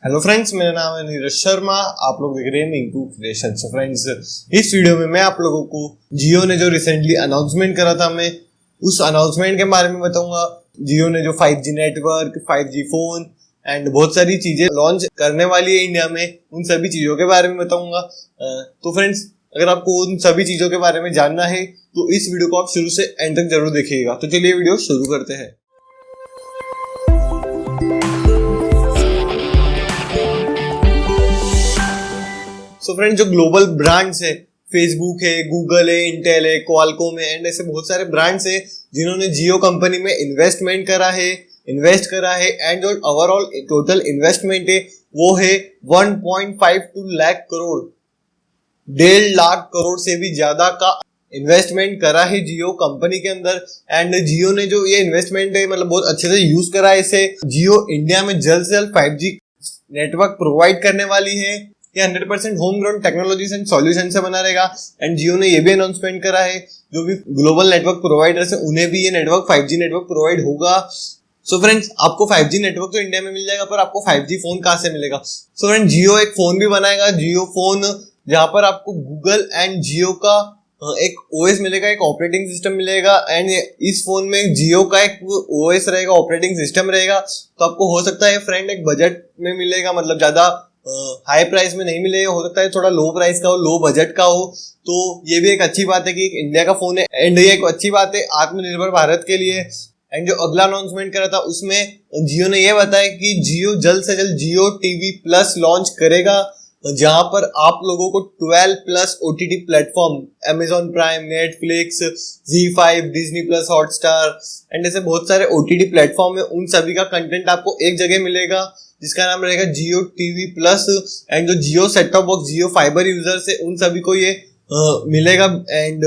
Hello friends, मेरा नाम है नीरज शर्मा। आप लोग देख रहे हैं मिंकू क्रिएशन। सो फ्रेंड्स, इस वीडियो में मैं आप लोगों को जियो ने जो रिसेंटली अनाउंसमेंट करा था, मैं उस अनाउंसमेंट के बारे में बताऊंगा। जियो ने जो 5G network, 5G phone and बहुत सारी चीजें लॉन्च करने वाली है इंडिया में, उन सभी चीजों के बारे में बताऊंगा। तो फ्रेंड्स, अगर आपको उन सभी चीजों के बारे में जानना है तो इस वीडियो को आप शुरू से एंड तक जरूर देखिएगा। तो चलिए वीडियो शुरू करते हैं। सो फ्रेंड, जो ग्लोबल ब्रांड्स है, फेसबुक है, गूगल है, इंटेल है, क्वालकॉम है एंड ऐसे बहुत सारे ब्रांड्स है जिन्होंने जियो कंपनी में इन्वेस्ट करा है एंड जो ओवरऑल टोटल इन्वेस्टमेंट है वो है 1.52 लाख करोड़, 1.5 लाख करोड़ से भी ज्यादा का इन्वेस्टमेंट करा है जियो कंपनी के अंदर। एंड जियो ने जो ये इन्वेस्टमेंट है मतलब बहुत अच्छे से यूज करा है इसे। जियो इंडिया में जल्द से जल्द 5G नेटवर्क प्रोवाइड करने वाली है। ये 100% home ground technologies and solution से बना रहेगा। एंड जियो ने ये भी अनाउंसमेंट करा है जो भी ग्लोबल नेटवर्क प्रोवाइडर्स है उन्हें भी ये नेटवर्क 5G नेटवर्क प्रोवाइड होगा। सो फ्रेंड्स, आपको 5G नेटवर्क तो इंडिया में मिल जाएगा, पर आपको 5G फोन कहाँ से मिलेगा? सो फ्रेंड्स, जियो एक फोन भी बनाएगा, जियो फोन, जहां पर आपको गूगल एंड जियो का एक OS मिलेगा, एक ऑपरेटिंग सिस्टम मिलेगा। एंड इस फोन में जियो का एक OS रहेगा, ऑपरेटिंग सिस्टम रहेगा। तो आपको हो सकता है फ्रेंड एक बजट में मिलेगा, मतलब ज्यादा हाई प्राइस में नहीं मिलेगा, हो सकता है थोड़ा लो प्राइस का हो, लो बजट का हो। तो ये भी एक अच्छी बात है कि एक इंडिया का फोन है एंड ये एक अच्छी बात है आत्मनिर्भर भारत के लिए। एंड जो अगला अनाउंसमेंट करा था उसमें जियो ने ये बताया कि जियो जल्द से जल्द जियो टीवी प्लस लॉन्च करेगा, जहां पर आप लोगों को 12+ OTT platform, Amazon prime, Netflix, ZEE5, Disney plus, Hotstar and ऐसे बहुत सारे OTT प्लेटफॉर्म है, उन सभी का कंटेंट आपको एक जगह मिलेगा जिसका नाम रहेगा जियो टीवी प्लस। एंड जो जियो सेट टॉप बॉक्स, जियो फाइबर यूजर्स है उन सभी को ये मिलेगा। एंड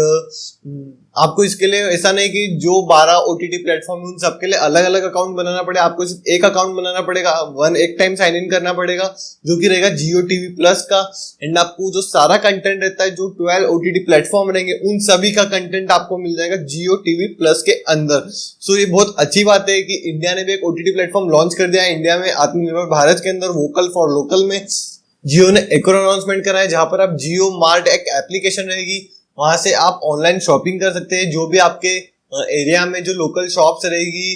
आपको इसके लिए ऐसा नहीं कि जो 12 OTT प्लेटफॉर्म है उन सबके लिए अलग अलग अकाउंट बनाना पड़े, आपको सिर्फ एक अकाउंट बनाना पड़ेगा, एक टाइम साइन इन करना पड़ेगा जो कि रहेगा जियो टीवी प्लस का। एंड आपको जो सारा कंटेंट रहता है, जो 12 OTT प्लेटफॉर्म रहेंगे उन सभी का कंटेंट आपको मिल जाएगा जियो टीवी प्लस के अंदर। सो ये बहुत अच्छी बात है कि इंडिया ने भी एक OTT प्लेटफॉर्म लॉन्च कर दिया है इंडिया में, आत्मनिर्भर भारत के अंदर, वोकल फॉर लोकल में। जियो ने एक और अनाउंसमेंट करा है जहां पर आप जियो मार्ट एक एप्लीकेशन रहेगी, वहां से आप ऑनलाइन शॉपिंग कर सकते हैं। जो भी आपके एरिया में जो लोकल शॉप्स रहेगी,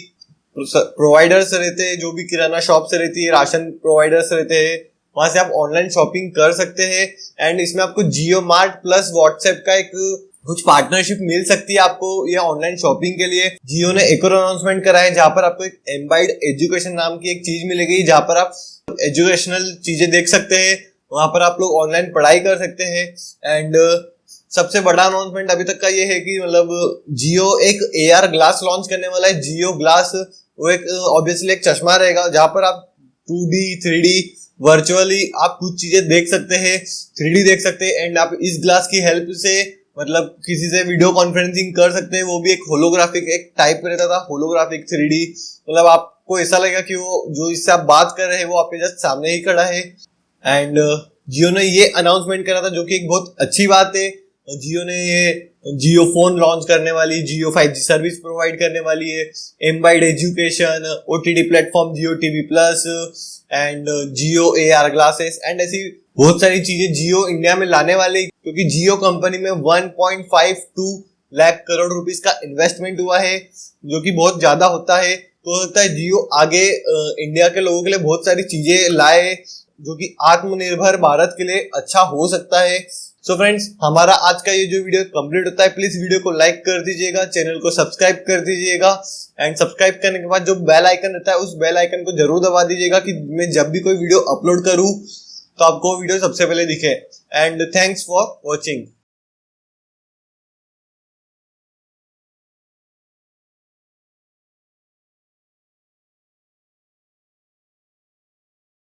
प्रोवाइडर्स रहते हैं, जो भी किराना शॉप्स रहती है, राशन प्रोवाइडर्स रहते हैं, वहां से आप ऑनलाइन शॉपिंग कर सकते हैं। एंड इसमें आपको जियो मार्ट प्लस व्हाट्सएप का एक कुछ पार्टनरशिप मिल सकती है आपको ये ऑनलाइन शॉपिंग के लिए। जियो ने एक और अनाउंसमेंट करा है जहां पर आपको एक एम्बाइड एजुकेशन नाम की एक चीज मिलेगी, जहां पर आप एजुकेशनल चीजें देख सकते हैं, वहां पर आप लोग ऑनलाइन पढ़ाई कर सकते हैं। एंड सबसे बड़ा अनाउंसमेंट अभी तक का ये है कि मतलब जियो एक AR ग्लास लॉन्च करने वाला है, जियो ग्लास। वो एक ऑब्वियसली एक चश्मा रहेगा जहां पर आप 2D 3D वर्चुअली आप कुछ चीजें देख सकते हैं, 3D देख सकते हैं। एंड आप इस ग्लास की हेल्प से मतलब किसी से वीडियो कॉन्फ्रेंसिंग कर सकते हैं, वो भी एक होलोग्राफिक एक टाइप रहता था, होलोग्राफिक 3D। मतलब आपको ऐसा लगेगा कि वो जो इससे आप बात कर रहे हैं वो आपके जस्ट सामने ही खड़ा है। एंड जियो ने ये अनाउंसमेंट करा था जो कि एक बहुत अच्छी बात है। जियो ने ये जियो फोन लॉन्च करने वाली, जियो 5G सर्विस प्रोवाइड करने वाली है, Embibe education, OTT platform Jio TV plus and Jio AR glasses and ऐसी बहुत सारी चीजें जियो इंडिया में लाने वाले, क्योंकि जियो कंपनी में 1.52 लाख करोड़ रुपीस का इन्वेस्टमेंट हुआ है जो कि बहुत ज्यादा होता है। तो होता है जियो आगे इंडिया के लोगों के लिए बहुत सारी चीजें लाए जो कि आत्मनिर्भर भारत के लिए अच्छा हो सकता है। सो फ्रेंड्स, हमारा आज का ये जो वीडियो कंप्लीट होता है, प्लीज वीडियो को लाइक कर दीजिएगा, चैनल को सब्सक्राइब कर दीजिएगा। एंड सब्सक्राइब करने के बाद जो बेल आइकन रहता है उस बेल आइकन को जरूर दबा दीजिएगा कि मैं जब भी कोई वीडियो अपलोड करूं तो आपको वीडियो सबसे पहले दिखे। And thanks for watching.